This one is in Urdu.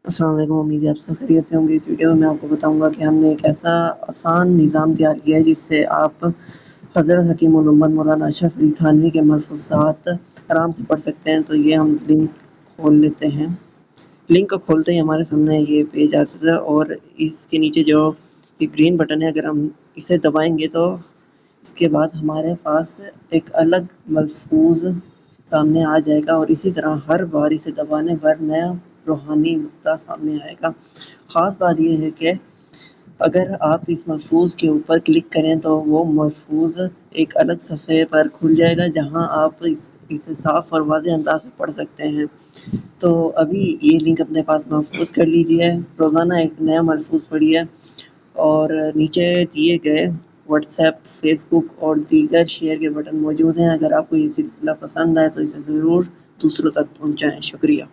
السلام علیکم، امید ہے آپ سب خیریت سے ہوں گے۔ اس ویڈیو میں میں آپ کو بتاؤں گا کہ ہم نے ایک ایسا آسان نظام تیار کیا ہے جس سے آپ حضرت حکیم الامت مولانا اشرف علی تھانوی کے ملفوظات آرام سے پڑھ سکتے ہیں۔ تو یہ ہم لنک کھول لیتے ہیں۔ لنک کو کھولتے ہی ہمارے سامنے یہ پیج آ سکتا ہے اور اس کے نیچے جو یہ گرین بٹن ہے، اگر ہم اسے دبائیں گے تو اس کے بعد ہمارے پاس ایک الگ ملفوظ سامنے آ جائے گا، اور اسی طرح ہر بار اسے دبانے پر نیا روحانی نقطہ سامنے آئے گا۔ خاص بات یہ ہے کہ اگر آپ اس ملفوظ کے اوپر کلک کریں تو وہ ملفوظ ایک الگ صفحے پر کھل جائے گا جہاں آپ اسے صاف اور واضح انداز میں پڑھ سکتے ہیں۔ تو ابھی یہ لنک اپنے پاس محفوظ کر لیجئے، روزانہ ایک نیا ملفوظ پڑھیے، اور نیچے دیے گئے واٹس ایپ، فیس بک اور دیگر شیئر کے بٹن موجود ہیں۔ اگر آپ کو یہ سلسلہ پسند آئے تو اسے ضرور دوسروں تک پہنچائیں۔ شکریہ۔